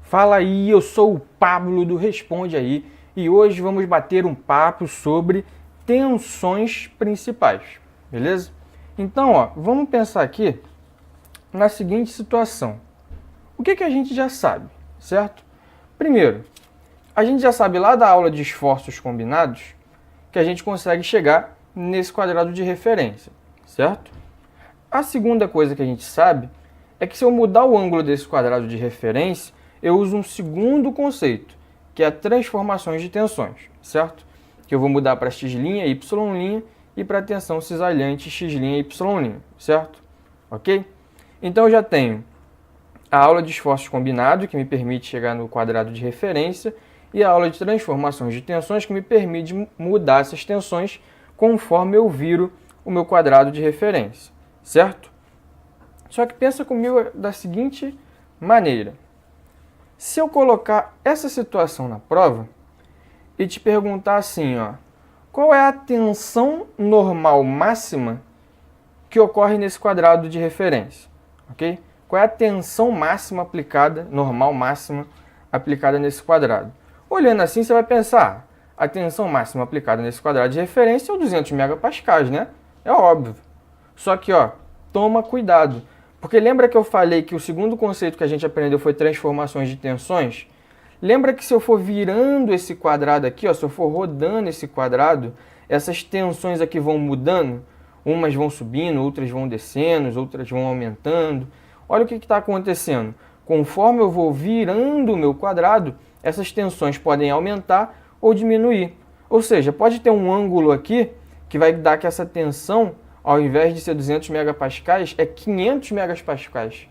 Fala aí, eu sou o Pablo do Responde Aí e hoje vamos bater um papo sobre tensões principais, beleza? Então, vamos pensar aqui na seguinte situação. O que a gente já sabe, certo? Primeiro, a gente já sabe lá da aula de esforços combinados que a gente consegue chegar nesse quadrado de referência, certo? A segunda coisa que a gente sabe é que se eu mudar o ângulo desse quadrado de referência, eu uso um segundo conceito, que é transformações de tensões, certo? Que eu vou mudar para x', y' e para a tensão cisalhante x', y', certo? Ok? Então eu já tenho a aula de esforços combinado, que me permite chegar no quadrado de referência, e a aula de transformações de tensões, que me permite mudar essas tensões conforme eu viro o meu quadrado de referência, certo? Só que pensa comigo da seguinte maneira. Se eu colocar essa situação na prova e te perguntar assim, qual é a tensão normal máxima que ocorre nesse quadrado de referência, ok? Qual é a tensão máxima aplicada, normal máxima aplicada nesse quadrado? Olhando assim, você vai pensar, a tensão máxima aplicada nesse quadrado de referência é o 200 megapascais, né? É óbvio. Só que, toma cuidado. Porque lembra que eu falei que o segundo conceito que a gente aprendeu foi transformações de tensões? Lembra que se eu for virando esse quadrado aqui, se eu for rodando esse quadrado, essas tensões aqui vão mudando? Umas vão subindo, outras vão descendo, outras vão aumentando. Olha o que está acontecendo. Conforme eu vou virando o meu quadrado, essas tensões podem aumentar ou diminuir. Ou seja, pode ter um ângulo aqui que vai dar que essa tensão, ao invés de ser 200 megapascais, é 500 megapascais.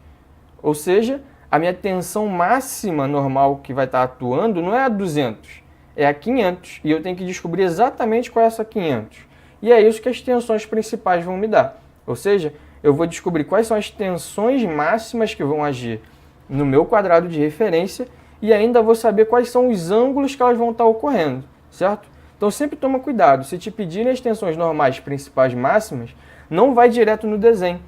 Ou seja, a minha tensão máxima normal que vai estar atuando não é a 200, é a 500. E eu tenho que descobrir exatamente qual é essa 500. E é isso que as tensões principais vão me dar. Ou seja, eu vou descobrir quais são as tensões máximas que vão agir no meu quadrado de referência e ainda vou saber quais são os ângulos que elas vão estar ocorrendo, certo? Então sempre toma cuidado, se te pedirem as tensões normais principais máximas, não vai direto no desenho,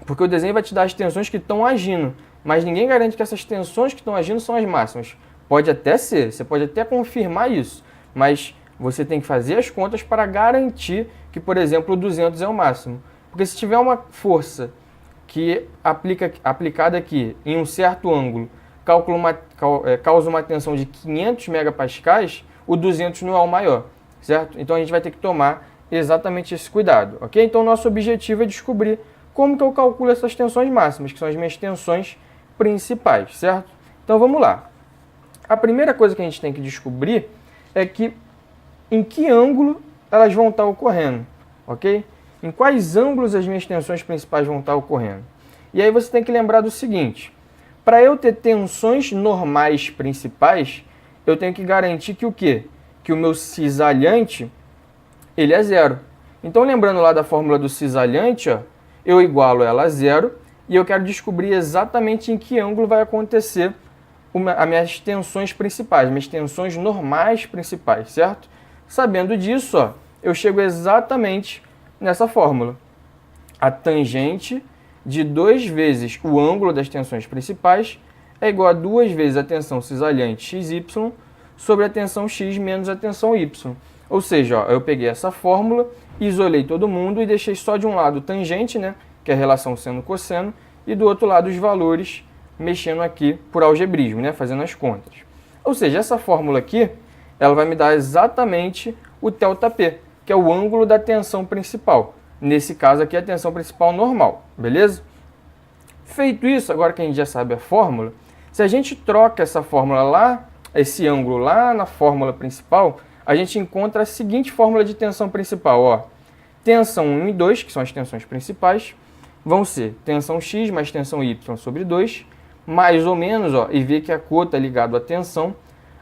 porque o desenho vai te dar as tensões que estão agindo, mas ninguém garante que essas tensões que estão agindo são as máximas. Pode até ser, você pode até confirmar isso, mas você tem que fazer as contas para garantir que, por exemplo, o 200 é o máximo. Porque se tiver uma força que aplicada aqui em um certo ângulo causa uma tensão de 500 megapascais, o 200 não é o maior, certo? Então a gente vai ter que tomar exatamente esse cuidado, ok? Então o nosso objetivo é descobrir como que eu calculo essas tensões máximas, que são as minhas tensões principais, certo? Então vamos lá. A primeira coisa que a gente tem que descobrir é em que ângulo elas vão estar ocorrendo, ok? Em quais ângulos as minhas tensões principais vão estar ocorrendo. E aí você tem que lembrar do seguinte, para eu ter tensões normais principais, eu tenho que garantir que o quê? Que o meu cisalhante, ele é zero. Então, lembrando lá da fórmula do cisalhante, eu igualo ela a zero e eu quero descobrir exatamente em que ângulo vai acontecer as minhas tensões principais, minhas tensões normais principais, certo? Sabendo disso, eu chego exatamente nessa fórmula. A tangente de 2 vezes o ângulo das tensões principais é igual a 2 vezes a tensão cisalhante XY sobre a tensão X menos a tensão Y. Ou seja, eu peguei essa fórmula, isolei todo mundo e deixei só de um lado tangente, né, que é a relação seno-cosseno, e do outro lado os valores mexendo aqui por algebrismo, né, fazendo as contas. Ou seja, essa fórmula aqui, ela vai me dar exatamente o ΔP, que é o ângulo da tensão principal. Nesse caso aqui, a tensão principal normal, beleza? Feito isso, agora que a gente já sabe a fórmula, se a gente troca essa fórmula lá, esse ângulo lá na fórmula principal, a gente encontra a seguinte fórmula de tensão principal. Tensão 1 e 2, que são as tensões principais, vão ser tensão X mais tensão Y sobre 2, mais ou menos, e ver que a cor está ligado à tensão,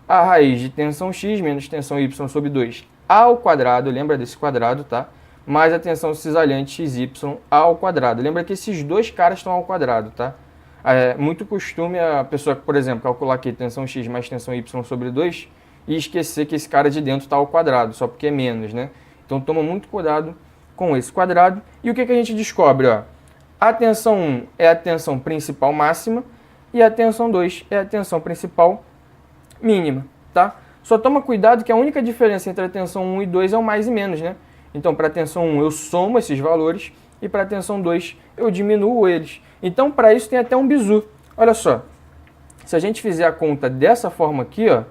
a raiz de tensão X menos tensão Y sobre 2 ao quadrado, lembra desse quadrado, tá? Mais a tensão cisalhante XY ao quadrado. Lembra que esses dois caras estão ao quadrado, tá? É muito costume a pessoa, por exemplo, calcular aqui tensão X mais tensão Y sobre 2 e esquecer que esse cara de dentro está ao quadrado, só porque é menos, né? Então toma muito cuidado com esse quadrado. E o que a gente descobre? A tensão 1 é a tensão principal máxima e a tensão 2 é a tensão principal mínima, tá? Só toma cuidado que a única diferença entre a tensão 1 e 2 é o mais e menos, né? Então, para a tensão 1 eu somo esses valores e para a tensão 2 eu diminuo eles. Então, para isso tem até um bizu. Olha só, se a gente fizer a conta dessa forma aqui, ó,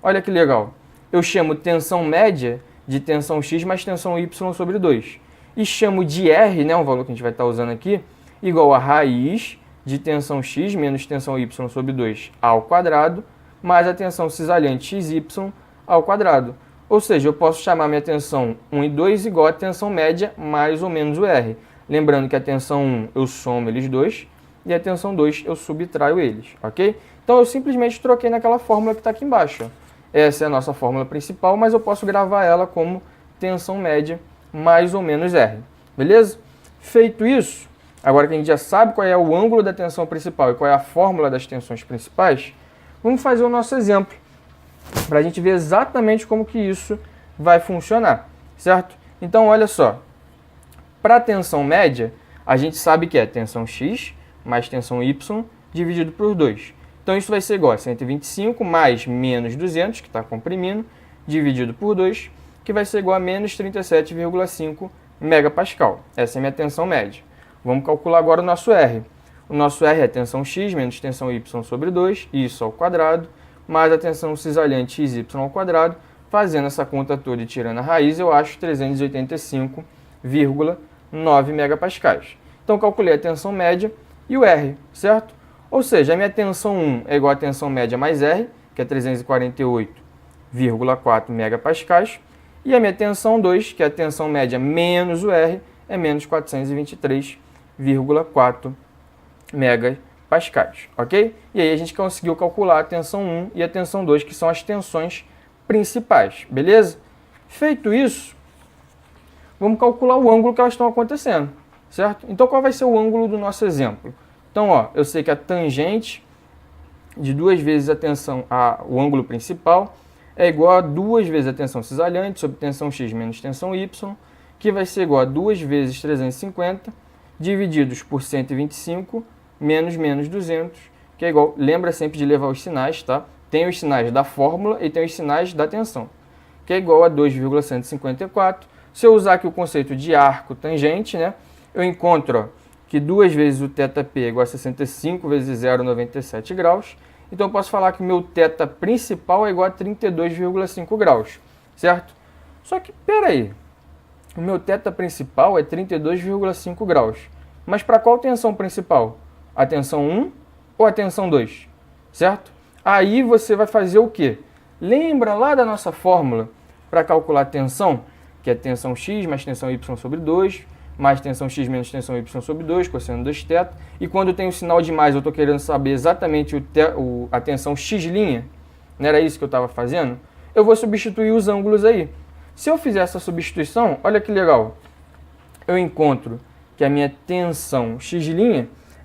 olha que legal. Eu chamo tensão média de tensão X mais tensão Y sobre 2. E chamo de R, né, um valor que a gente vai estar usando aqui, igual a raiz de tensão X menos tensão Y sobre 2 ao quadrado, mais a tensão cisalhante XY ao quadrado. Ou seja, eu posso chamar minha tensão 1 e 2 igual a tensão média mais ou menos o R. Lembrando que a tensão 1 eu somo eles dois e a tensão 2 eu subtraio eles, ok? Então eu simplesmente troquei naquela fórmula que está aqui embaixo. Essa é a nossa fórmula principal, mas eu posso gravar ela como tensão média mais ou menos R. Beleza? Feito isso, agora que a gente já sabe qual é o ângulo da tensão principal e qual é a fórmula das tensões principais, vamos fazer o nosso exemplo, para a gente ver exatamente como que isso vai funcionar, certo? Então, olha só, para a tensão média, a gente sabe que é tensão X mais tensão Y dividido por 2. Então, isso vai ser igual a 125 mais menos 200, que está comprimindo, dividido por 2, que vai ser igual a menos 37,5 megapascal. Essa é a minha tensão média. Vamos calcular agora o nosso R. O nosso R é tensão X menos tensão Y sobre 2, isso ao quadrado, mais a tensão cisalhante XY ao quadrado. Fazendo essa conta toda e tirando a raiz, eu acho 385,9 megapascais. Então, calculei a tensão média e o R, certo? Ou seja, a minha tensão 1 é igual a tensão média mais R, que é 348,4 megapascais, e a minha tensão 2, que é a tensão média menos o R, é menos 423,4 megapascais, ok? E aí a gente conseguiu calcular a tensão 1 e a tensão 2, que são as tensões principais, beleza? Feito isso, vamos calcular o ângulo que elas estão acontecendo, certo? Então, qual vai ser o ângulo do nosso exemplo? Então, ó, eu sei que a tangente de 2 vezes o ângulo principal é igual a 2 vezes a tensão cisalhante sobre tensão X menos tensão Y, que vai ser igual a 2 vezes 350 divididos por 125 menos 200, que é igual, lembra sempre de levar os sinais, tá? Tem os sinais da fórmula e tem os sinais da tensão, que é igual a 2,154. Se eu usar aqui o conceito de arco tangente, né, eu encontro, ó, que 2 vezes o θp é igual a 65 vezes 0,97 graus. Então, eu posso falar que o meu θ principal é igual a 32,5 graus, certo? Só que, peraí, o meu θ principal é 32,5 graus. Mas para qual tensão principal? A tensão 1 ou a tensão 2, certo? Aí você vai fazer o quê? Lembra lá da nossa fórmula para calcular a tensão, que é tensão X mais tensão Y sobre 2, mais tensão X menos tensão Y sobre 2, cosseno 2θ. E quando tem o sinal de mais, eu estou querendo saber exatamente a tensão X', não era isso que eu estava fazendo? Eu vou substituir os ângulos aí. Se eu fizer essa substituição, olha que legal. Eu encontro que a minha tensão X'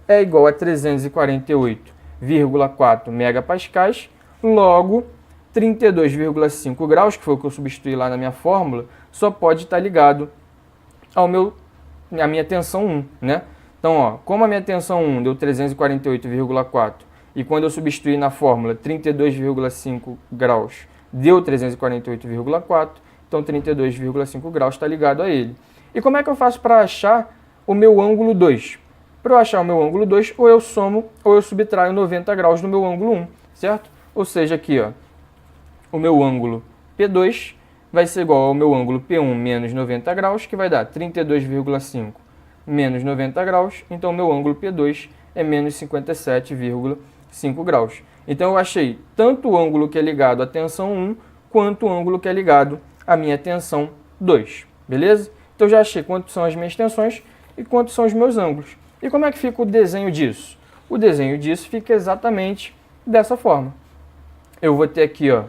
é igual a 348,4 megapascais, logo 32,5 graus, que foi o que eu substituí lá na minha fórmula, só pode estar ligado a minha tensão 1, né? Então, ó, como a minha tensão 1 deu 348,4 e quando eu substituí na fórmula 32,5 graus deu 348,4, então 32,5 graus está ligado a ele. E como é que eu faço para achar o meu ângulo 2? Para eu achar o meu ângulo 2, ou eu somo ou eu subtraio 90 graus do meu ângulo 1, certo? Ou seja, aqui, ó, o meu ângulo P2 vai ser igual ao meu ângulo P1 menos 90 graus, que vai dar 32,5 menos 90 graus. Então, o meu ângulo P2 é menos 57,5 graus. Então, eu achei tanto o ângulo que é ligado à tensão 1, quanto o ângulo que é ligado à minha tensão 2. Beleza? Então, eu já achei quanto são as minhas tensões e quantos são os meus ângulos. E como é que fica o desenho disso? O desenho disso fica exatamente dessa forma. Eu vou ter aqui, ó,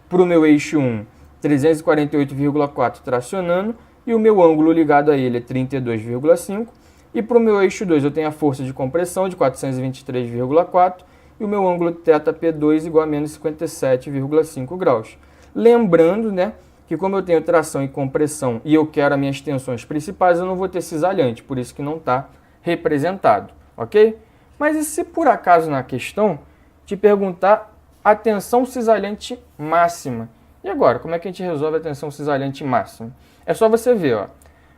para o meu eixo 1, 348,4 tracionando, e o meu ângulo ligado a ele é 32,5. E para o meu eixo 2 eu tenho a força de compressão de 423,4 e o meu ângulo θP2 igual a menos 57,5 graus. Lembrando, né, que como eu tenho tração e compressão e eu quero as minhas tensões principais, eu não vou ter cisalhante, por isso que não está representado, ok? Mas e se por acaso na questão te perguntar a tensão cisalhante máxima? E agora, como é que a gente resolve a tensão cisalhante máxima? É só você ver, ó.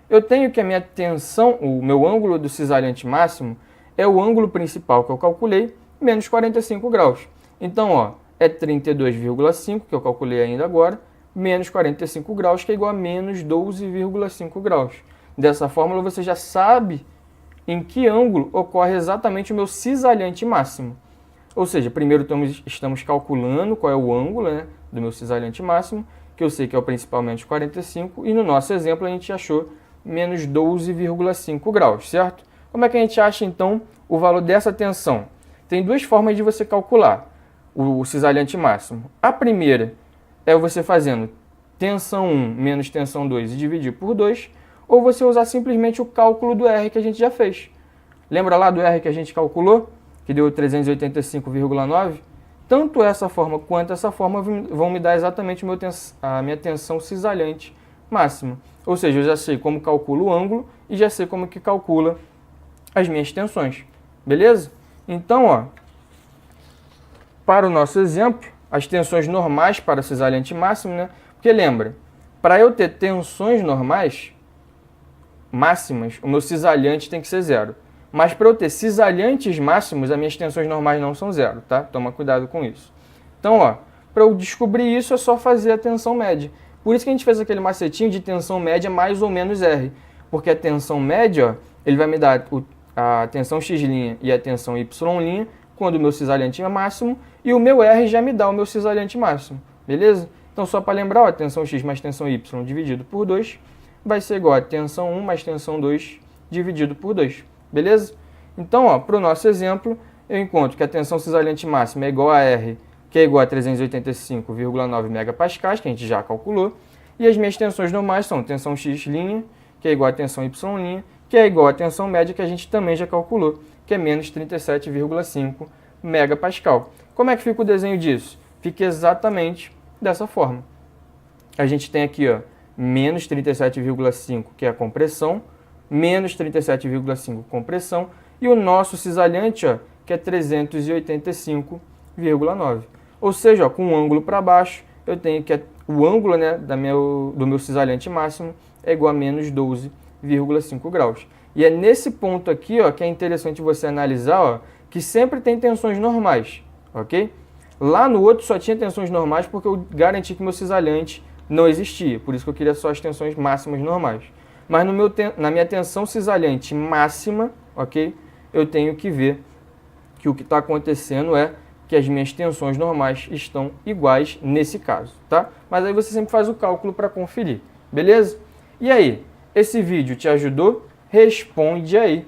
Eu tenho que a minha tensão, o meu ângulo do cisalhante máximo é o ângulo principal que eu calculei, menos 45 graus. Então, ó, é 32,5, que eu calculei ainda agora, menos 45 graus, que é igual a menos 12,5 graus. Dessa fórmula, você já sabe em que ângulo ocorre exatamente o meu cisalhante máximo. Ou seja, primeiro estamos calculando qual é o ângulo, né, do meu cisalhante máximo, que eu sei que é o principal menos 45, e no nosso exemplo a gente achou menos 12,5 graus, certo? Como é que a gente acha, então, o valor dessa tensão? Tem duas formas de você calcular o cisalhante máximo. A primeira é você fazendo tensão 1 menos tensão 2 e dividir por 2, ou você usar simplesmente o cálculo do R que a gente já fez. Lembra lá do R que a gente calculou, que deu 385,9? Tanto essa forma quanto essa forma vão me dar exatamente a minha tensão cisalhante máxima. Ou seja, eu já sei como calculo o ângulo e já sei como que calcula as minhas tensões. Beleza? Então, ó, para o nosso exemplo, as tensões normais para cisalhante máximo, né? Porque lembra, para eu ter tensões normais máximas, o meu cisalhante tem que ser zero. Mas para eu ter cisalhantes máximos, as minhas tensões normais não são zero, tá? Toma cuidado com isso. Então, ó, para eu descobrir isso é só fazer a tensão média. Por isso que a gente fez aquele macetinho de tensão média mais ou menos R. Porque a tensão média, ó, ele vai me dar a tensão X' e a tensão Y', quando o meu cisalhante é máximo, e o meu R já me dá o meu cisalhante máximo, beleza? Então, só para lembrar, ó, tensão X mais tensão Y dividido por 2 vai ser igual a tensão 1 mais tensão 2 dividido por 2, beleza? Então, para o nosso exemplo, eu encontro que a tensão cisalhante máxima é igual a R, que é igual a 385,9 megapascais, que a gente já calculou, e as minhas tensões normais são tensão X', que é igual a tensão Y', que é igual a tensão média, que a gente também já calculou, que é menos 37,5 megapascal. Como é que fica o desenho disso? Fica exatamente dessa forma. A gente tem aqui, ó, menos 37,5, que é a compressão, menos 37,5 compressão, e o nosso cisalhante, ó, que é 385,9. Ou seja, ó, com o ângulo para baixo, eu tenho que o ângulo, né, do meu cisalhante máximo é igual a menos 12,5 graus. E é nesse ponto aqui, ó, que é interessante você analisar, ó, que sempre tem tensões normais, ok? Lá no outro só tinha tensões normais porque eu garanti que meu cisalhante não existia, por isso que eu queria só as tensões máximas normais. Mas na minha tensão cisalhante máxima, ok? Eu tenho que ver que o que está acontecendo é que as minhas tensões normais estão iguais nesse caso, tá? Mas aí você sempre faz o cálculo para conferir, beleza? E aí, esse vídeo te ajudou? Responde aí.